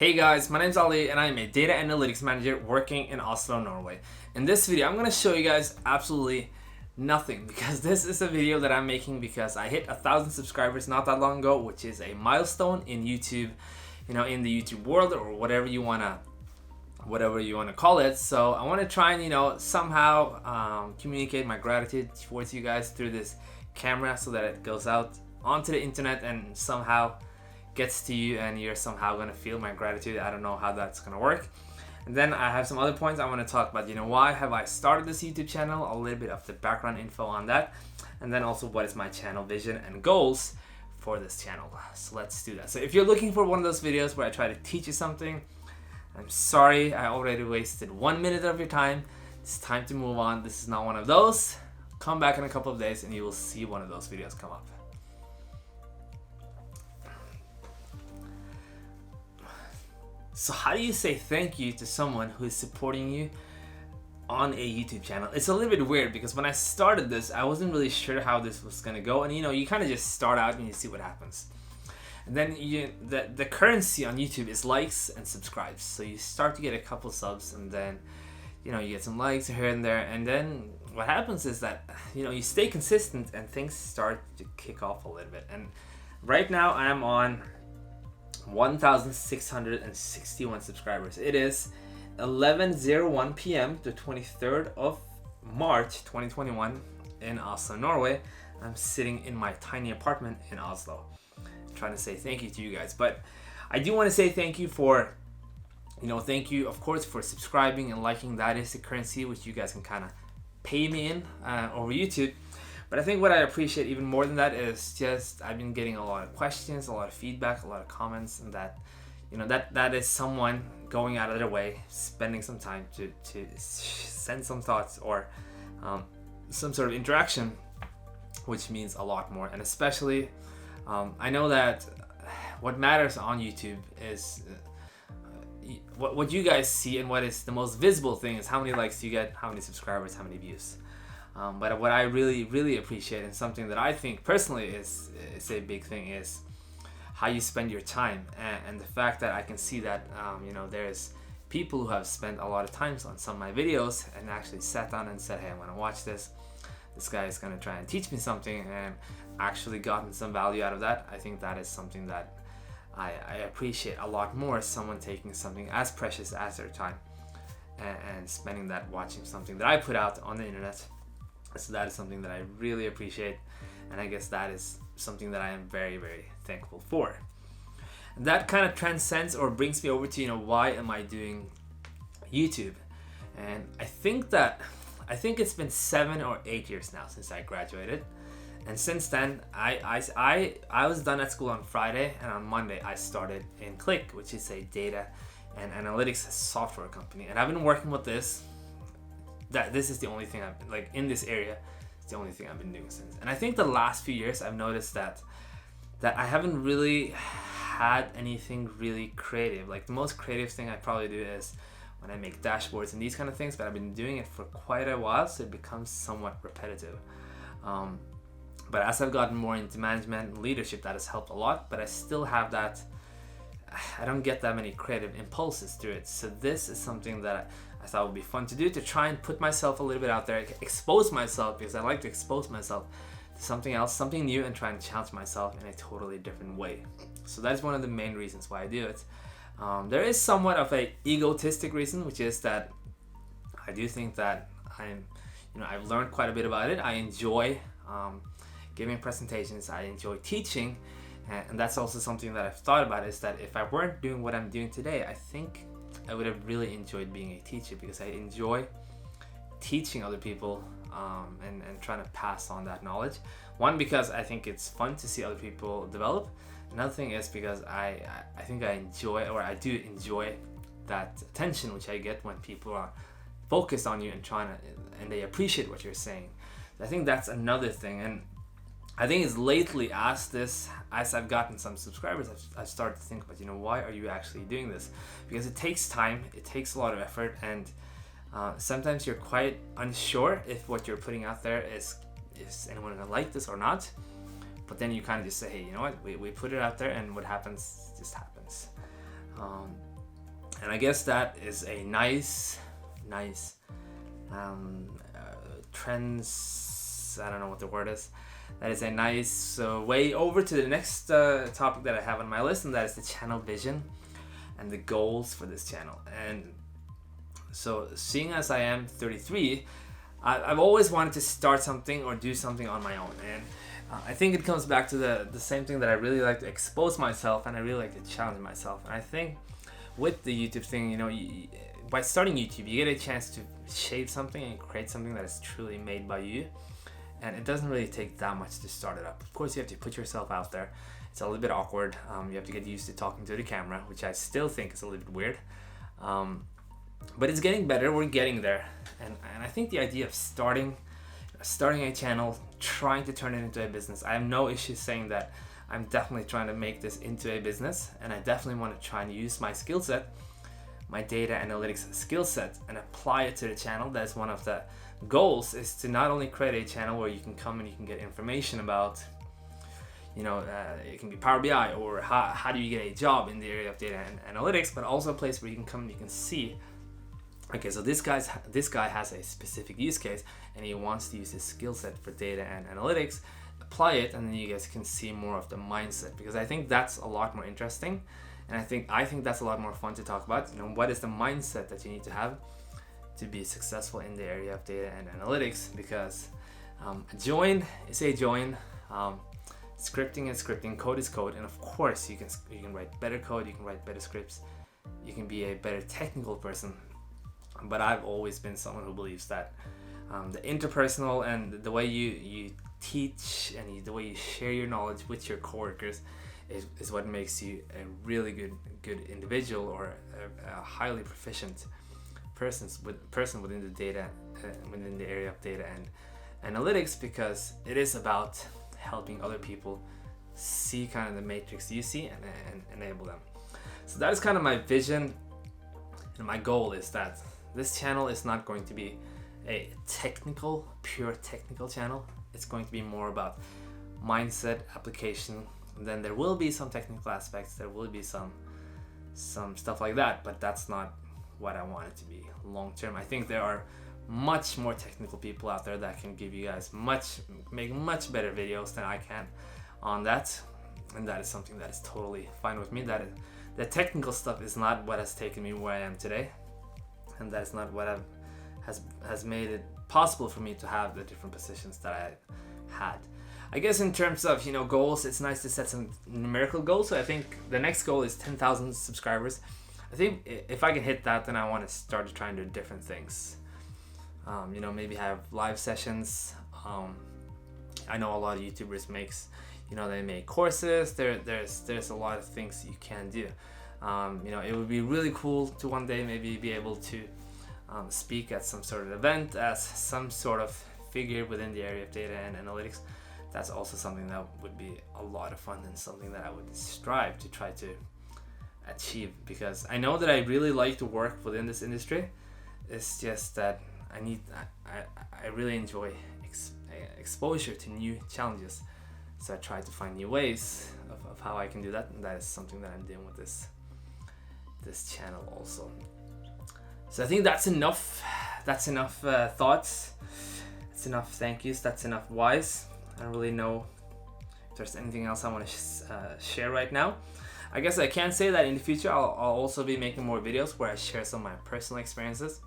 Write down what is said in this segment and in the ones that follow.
Hey guys, my name's Ali and I'm a data analytics manager working in Oslo, Norway. In this video, I'm going to show you guys absolutely nothing because this is a video that I'm making because I hit 1,000 subscribers not that long ago, which is a milestone in YouTube, in the YouTube world or whatever you want to call it. So I want to try and, somehow communicate my gratitude towards you guys through this camera so that it goes out onto the internet and somehow gets to you and you're somehow going to feel my gratitude. I don't know how that's going to work. And then I have some other points I want to talk about. Why have I started this YouTube channel? A little bit of the background info on that. And then also what is my channel vision and goals for this channel. So let's do that. So if you're looking for one of those videos where I try to teach you something, I'm sorry, I already wasted 1 minute of your time. It's time to move on. This is not one of those. Come back in a couple of days and you will see one of those videos come up. So how do you say thank you to someone who is supporting you on a YouTube channel? It's a little bit weird because when I started this, I wasn't really sure how this was gonna go. And you kind of just start out and you see what happens. And then the currency on YouTube is likes and subscribes. So you start to get a couple subs and then, you get some likes here and there. And then what happens is that, you stay consistent and things start to kick off a little bit. And right now I am on 1,661 subscribers. It is 11:01 p.m. the 23rd of March 2021 in Oslo, Norway. I'm sitting in my tiny apartment in Oslo trying to say thank you to you guys. But I do want to say thank you for, thank you of course for subscribing and liking. That is the currency which you guys can kind of pay me in over YouTube. But I think what I appreciate even more than that is just I've been getting a lot of questions, a lot of feedback, a lot of comments, and that that is someone going out of their way, spending some time to send some thoughts or some sort of interaction, which means a lot more. And especially I know that what matters on YouTube is what you guys see, and what is the most visible thing is how many likes you get, how many subscribers, how many views. But what I really appreciate, and something that I think personally is a big thing, is how you spend your time, and the fact that I can see that there's people who have spent a lot of time on some of my videos and actually sat down and said, hey, I'm gonna watch this. This guy is gonna try and teach me something, and actually gotten some value out of that. I think that is something that I appreciate a lot more. Someone taking something as precious as their time and spending that watching something that I put out on the internet. So that is something that I really appreciate, and I guess that is something that I am very thankful for. And that kind of transcends or brings me over to why am I doing YouTube? And I think it's been 7 or 8 years now since I graduated, and since then I was done at school on Friday, and on Monday I started in Click, which is a data and analytics software company, and I've been working with this. This is the only thing I've been, in this area, it's the only thing I've been doing since. And I think the last few years I've noticed that I haven't really had anything really creative. Like the most creative thing I probably do is when I make dashboards and these kind of things, but I've been doing it for quite a while, so it becomes somewhat repetitive. But as I've gotten more into management and leadership, that has helped a lot, but I still have that, I don't get that many creative impulses through it. So this is something that I thought would be fun to do, to try and put myself a little bit out there, expose myself, because I like to expose myself to something else, something new, and try and challenge myself in a totally different way. So that is one of the main reasons why I do it. There is somewhat of a egotistic reason, which is that I do think that I've learned quite a bit about it. I enjoy giving presentations, I enjoy teaching, and that's also something that I've thought about, is that if I weren't doing what I'm doing today, I think I would have really enjoyed being a teacher, because I enjoy teaching other people and trying to pass on that knowledge. One, because I think it's fun to see other people develop. Another thing is because I think I do enjoy that attention which I get when people are focused on you and and they appreciate what you're saying. I think that's another thing. And I think it's lately, as I've gotten some subscribers, I've started to think about, why are you actually doing this? Because it takes time, it takes a lot of effort, and sometimes you're quite unsure if what you're putting out there is anyone gonna like this or not. But then you kind of just say, hey, you know what, we put it out there, and what happens just happens. And I guess that is a nice trends, I don't know what the word is. That is a nice way over to the next topic that I have on my list, and that is the channel vision and the goals for this channel. And so, seeing as I am 33, I've always wanted to start something or do something on my own. And I think it comes back to the same thing, that I really like to expose myself and I really like to challenge myself. And I think with the YouTube thing, by starting YouTube, you get a chance to shape something and create something that is truly made by you. And it doesn't really take that much to start it up. Of course, you have to put yourself out there. It's a little bit awkward. You have to get used to talking to the camera, which I still think is a little bit weird. But it's getting better. We're getting there. And I think the idea of starting a channel, trying to turn it into a business, I have no issue saying that I'm definitely trying to make this into a business. And I definitely want to try and use my skill set, my data analytics skill set, and apply it to the channel. That's one of the goals, is to not only create a channel where you can come and you can get information about, it can be Power BI, or how do you get a job in the area of data and analytics, but also a place where you can come and you can see, okay, so this guy has a specific use case and he wants to use his skill set for data and analytics, apply it, and then you guys can see more of the mindset, because I think that's a lot more interesting, and I think that's a lot more fun to talk about. What is the mindset that you need to have to be successful in the area of data and analytics? Because join is a join, scripting is scripting, code is code, and of course you can write better code, you can write better scripts, you can be a better technical person. But I've always been someone who believes that the interpersonal and the way you teach and the way you share your knowledge with your coworkers is what makes you a really good individual, or a highly proficient person within the data, within the area of data and analytics, because it is about helping other people see kind of the matrix you see and enable them. So that is kind of my vision, and my goal is that this channel is not going to be a pure technical channel. It's going to be more about mindset, application. And then there will be some technical aspects, there will be some stuff like that, but that's not what I want it to be long term. I think there are much more technical people out there that can give you guys make much better videos than I can on that, and that is something that is totally fine with me. That the technical stuff is not what has taken me where I am today, and that is not what has made it possible for me to have the different positions that I had. I guess in terms of goals, it's nice to set some numerical goals. So I think the next goal is 10,000 subscribers. I think if I can hit that, then I want to start trying to do different things. Maybe have live sessions. I know a lot of YouTubers they make courses. There's a lot of things you can do. It would be really cool to one day maybe be able to speak at some sort of event as some sort of figure within the area of data and analytics. That's also something that would be a lot of fun, and something that I would strive to try to achieve, because I know that I really like to work within this industry. It's just that I really enjoy exposure to new challenges, so I try to find new ways of how I can do that, and that is something that I'm doing with this channel also. So I think that's enough thoughts, that's enough thank yous, that's enough whys. I don't really know if there's anything else I want to share right now. I guess I can say that in the future I'll also be making more videos where I share some of my personal experiences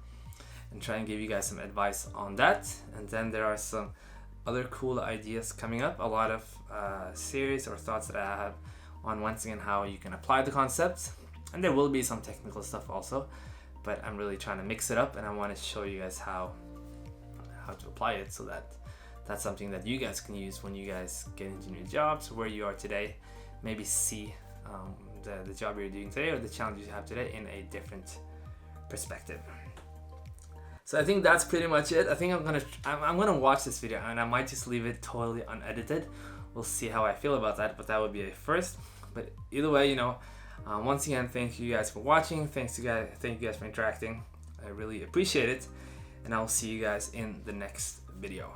and try and give you guys some advice on that. And then there are some other cool ideas coming up, a lot of series or thoughts that I have on, once again, how you can apply the concepts. And there will be some technical stuff also, but I'm really trying to mix it up, and I want to show you guys how to apply it, so that's something that you guys can use when you guys get into new jobs, where you are today. Maybe see the job you're doing today or the challenges you have today in a different perspective. So I think that's pretty much it. I think I'm gonna watch this video, and I might just leave it totally unedited. We'll see how I feel about that, but that would be a first. But either way, once again, thank you guys for watching. Thank you guys for interacting. I really appreciate it, and I'll see you guys in the next video.